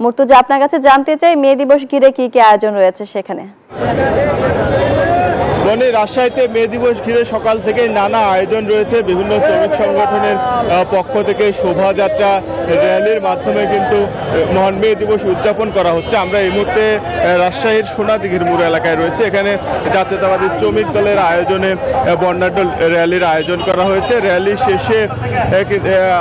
মুর্তজা, আপনার কাছে জানতে চাই মে দিবস ঘিরে কি কি আয়োজন রয়েছে সেখানে? রাজশাহীতে মে দিবস ঘিরে সকাল থেকে নানা আয়োজন রয়েছে। বিভিন্ন শ্রমিক সংগঠনের পক্ষ থেকে শোভাযাত্রা, র্যালির মাধ্যমে কিন্তু মহান মে দিবস উদযাপন করা হচ্ছে। আমরা এই মুহূর্তে রাজশাহীর সোনাদিঘির মোড় এলাকায় রয়েছে। এখানে জাতীয়তাবাদী শ্রমিক দলের আয়োজনে বর্ণাঢ্য র্যালির আয়োজন করা হয়েছে। র্যালি শেষে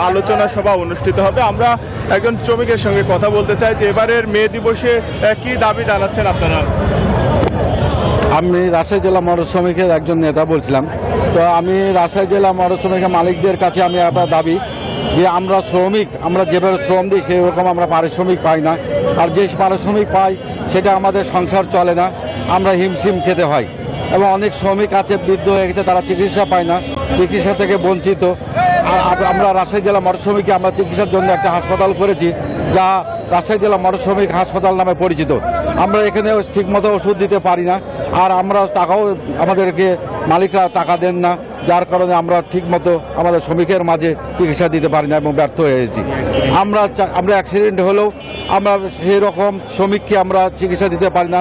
আলোচনা সভা অনুষ্ঠিত হবে। আমরা একজন শ্রমিকের সঙ্গে কথা বলতে চাই যে এবারের মে দিবসে কি দাবি জানাচ্ছেন আপনারা? আমি রাজশাহী জেলা মোটর শ্রমিকের একজন নেতা বলছিলাম। তো আমি রাজশাহী জেলা মোটর শ্রমিকের মালিকদের কাছে আমি একটা দাবি যে আমরা শ্রমিক, আমরা যেভাবে শ্রম দিই সেরকম আমরা পারিশ্রমিক পাই না। আর যে পারিশ্রমিক পাই সেটা আমাদের সংসার চলে না, আমরা হিমশিম খেতে হয়। এবং অনেক শ্রমিক আছে বৃদ্ধ হয়ে গেছে, তারা চিকিৎসা পায় না, চিকিৎসা থেকে বঞ্চিত। আমরা রাজশাহী জেলা মোটর শ্রমিককে আমরা চিকিৎসার জন্য একটা হাসপাতাল করেছি, যা রাজশাহী জেলা মোটর শ্রমিক হাসপাতাল নামে পরিচিত। আমরা এখানে ঠিকমতো ওষুধ দিতে পারি না, আর আমরা টাকাও আমাদেরকে মালিকরা টাকা দেন না, যার কারণে আমরা ঠিকমতো আমাদের শ্রমিকের মাঝে চিকিৎসা দিতে পারি না এবং ব্যর্থ হয়েছি। আমরা অ্যাক্সিডেন্ট হলেও আমরা সেই রকম শ্রমিককে আমরা চিকিৎসা দিতে পারি না।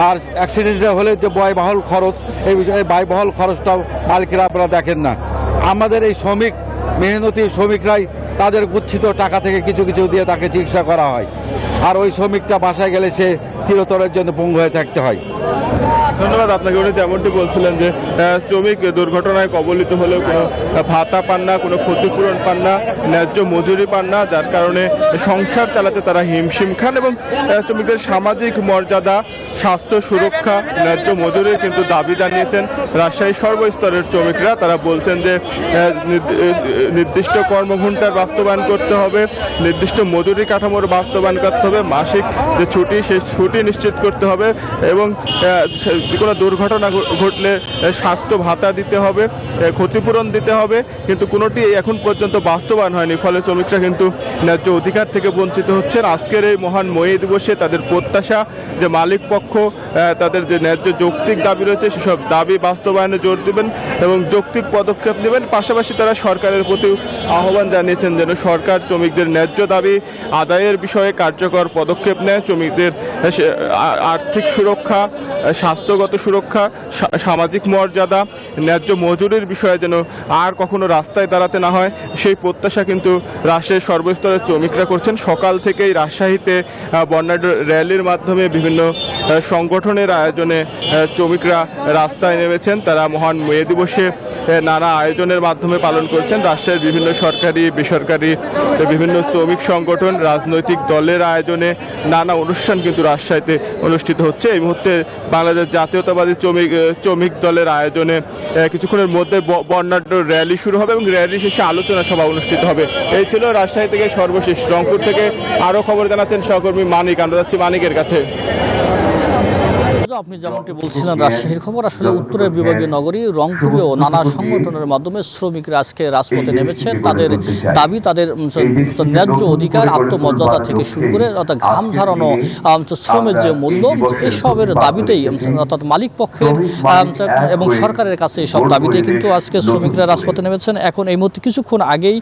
আর অ্যাক্সিডেন্ট হলে যে ব্যয়বহুল খরচ, এই বিষয়ে ব্যয়বহুল খরচটাও মালিকরা আপনারা দেখেন না। আমাদের এই শ্রমিক, মেহনতি শ্রমিকরাই তাদের গুচ্ছিত টাকা থেকে কিছু কিছু দিয়ে তাকে চিকিৎসা করা হয়, আর ওই শ্রমিকটা বাসায় গেলে সে চিরতরের জন্য পঙ্গু হয়ে থাকতে হয়। ধন্যবাদ আপনাকে। উনি যেমনটি বলছিলেন যে শ্রমিক দুর্ঘটনায় কবলিত হলেও কোনো ভাতা পান না, কোনো ক্ষতিপূরণ পান না, ন্যায্য মজুরি পান না, যার কারণে সংসার চালাতে তারা হিমশিম খান। এবং শ্রমিকদের সামাজিক মর্যাদা, স্বাস্থ্য সুরক্ষা, ন্যায্য মজুরির কিন্তু দাবি জানিয়েছেন রাজশাহী সর্বস্তরের শ্রমিকরা। তারা বলছেন যে নির্দিষ্ট কর্মঘণ্টার বাস্তবায়ন করতে হবে, নির্দিষ্ট মজুরি কাঠামোর বাস্তবায়ন করতে হবে, মাসিক যে ছুটি সেই ছুটি নিশ্চিত করতে হবে, এবং কোনো দুর্ঘটনা ঘটলে স্বাস্থ্য ভাতা দিতে হবে, ক্ষতিপূরণ দিতে হবে। কিন্তু কোনোটি এখন পর্যন্ত বাস্তবায়ন হয়নি, ফলে শ্রমিকরা কিন্তু ন্যায্য অধিকার থেকে বঞ্চিত হচ্ছেন। আজকের এই মহান মে দিবসে তাদের প্রত্যাশা যে মালিক পক্ষ তাদের যে ন্যায্য যৌক্তিক দাবি রয়েছে সেসব দাবি বাস্তবায়নে জোর দেবেন এবং যৌক্তিক পদক্ষেপ নেবেন। পাশাপাশি তারা সরকারের প্রতি আহ্বান জানিয়েছেন যেন সরকার শ্রমিকদের ন্যায্য দাবি আদায়ের বিষয়ে কার্যকর পদক্ষেপ নেয়। শ্রমিকদের আর্থিক সুরক্ষা, স্বাস্থ্যগত সুরক্ষা, সামাজিক মর্যাদা, ন্যায্য মজুরির বিষয়ে যেন আর কখনো রাস্তায় দাঁড়াতে না হয়, সেই প্রত্যাশা কিন্তু রাজশাহীর সর্বস্তরের শ্রমিকরা করছেন। সকাল থেকেই রাজশাহীতে বর্ণাঢ্য র্যালির মাধ্যমে বিভিন্ন সংগঠনের আয়োজনে শ্রমিকরা রাস্তায় নেমেছেন। তারা মহান মে দিবসে নানা আয়োজনের মাধ্যমে পালন করছেন। রাজশাহীর বিভিন্ন সরকারি, বেসরকারি বিভিন্ন শ্রমিক সংগঠন, রাজনৈতিক দলের আয়োজনে নানা অনুষ্ঠান কিন্তু রাজশাহীতে অনুষ্ঠিত হচ্ছে। এই মুহূর্তে বাংলাদেশ জাতীয়তাবাদী শ্রমিক দলের আয়োজনে কিছুক্ষণের মধ্যে বর্ণাঢ্য র্যালি শুরু হবে এবং র্যালি শেষে আলোচনা সভা অনুষ্ঠিত হবে। এই ছিল রাজশাহী থেকে সর্বশেষ। রংপুর থেকে আরও খবর জানাচ্ছেন সহকর্মী মানিক। আমরা যাচ্ছি মানিকের কাছে। আপনি যেমনটি বলছিলেন রাজশাহীর খবর, আসলে উত্তরের বিভাগীয় নগরী রংপুরেও নানা সংগঠনের মাধ্যমে শ্রমিকরা আজকে রাজপথে নেমেছেন। তাদের দাবি, তাদের ন্যায্য অধিকার, আত্মমর্যাদা থেকে শুরু করে অর্থাৎ ঘাম ঝরানো শ্রমের যে মূল্য, এসবের দাবিতেই অর্থাৎ মালিক পক্ষের এবং সরকারের কাছে এসব দাবিতেই কিন্তু আজকে শ্রমিকরা রাজপথে নেমেছেন। এখন এই মুহূর্তে কিছুক্ষণ আগেই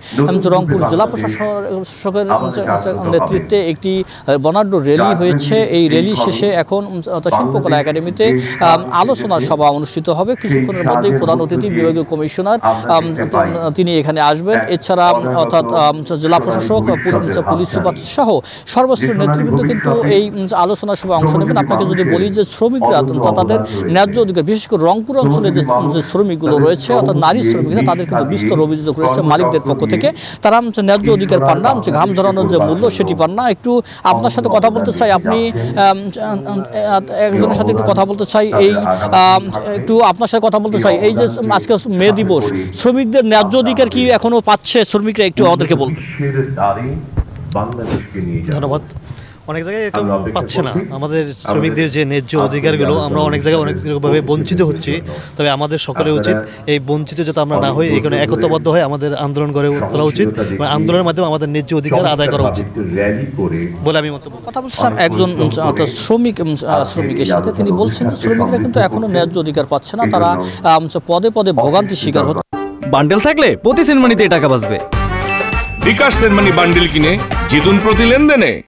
রংপুর জেলা প্রশাসকের নেতৃত্বে একটি বর্ণাঢ্য র্যালি হয়েছে। এই র্যালি শেষে এখন শিল্পকলা একাডেমিতে আলোচনা সভা অনুষ্ঠিত হবে। কিছুক্ষণের মধ্যেই প্রধান অতিথি বিভাগীয় কমিশনার তিনি এখানে আসবেন। এছাড়া অর্থাৎ জেলা প্রশাসক, পুলিশ সুপার সহ সর্বস্তরের নেতৃবৃন্দ কিন্তু এই আলোচনা সভায় অংশ নেবেন। আপনাকে যদি বলি যে শ্রমিকরা তাদের ন্যায্য অধিকার, বিশেষ করে রংপুর অঞ্চলে যে শ্রমিকগুলো রয়েছে অর্থাৎ নারী শ্রমিকরা, তাদের কিন্তু বিস্তর অভিযোগ রয়েছে মালিকদের পক্ষ থেকে। তারা ন্যায্য অধিকার পান না, ঘাম ঝরানোর যে মূল্য সেটি পান না। একটু আপনার সাথে কথা বলতে চাই, আপনি একজনের সাথে একটু কথা বলতে চাই, একটু আপনার সাথে কথা বলতে চাই। এই যে আজকে মে দিবস, শ্রমিকদের ন্যায্য অধিকার কি এখনো পাচ্ছে শ্রমিকরা, একটু আমাদেরকে বলুন। ধন্যবাদ। অনেক জায়গায় এটা পাচ্ছে না। আমাদের শ্রমিকদের যে ন্যায্য অধিকারগুলো আমরা অনেক জায়গায় অনেক রকমভাবে বঞ্চিত হচ্ছি। তবে আমাদের সকলের উচিত এই বঞ্চিত যাতে আমরা না হই, এখানে একতাবদ্ধ হয়ে আমাদের আন্দোলন গড়ে তোলা উচিত এবং আন্দোলনের মাধ্যমে আমাদের ন্যায্য অধিকার আদায় করা উচিত বলে আমি কথা বলছিলাম একজন শ্রমিকের সাথে। তিনি বলছেন যে শ্রমিকরা কিন্তু এখনো ন্যায্য অধিকার পাচ্ছে না, তারা পদে পদে ভোগান্তির শিকার হচ্ছে। বান্ডেল থাকলে প্রতি সেনমানিতে টাকা বাঁচবে। বিকাশ সেনমানি বান্ডেল কিনে জিতুন প্রতি লেনদেনে।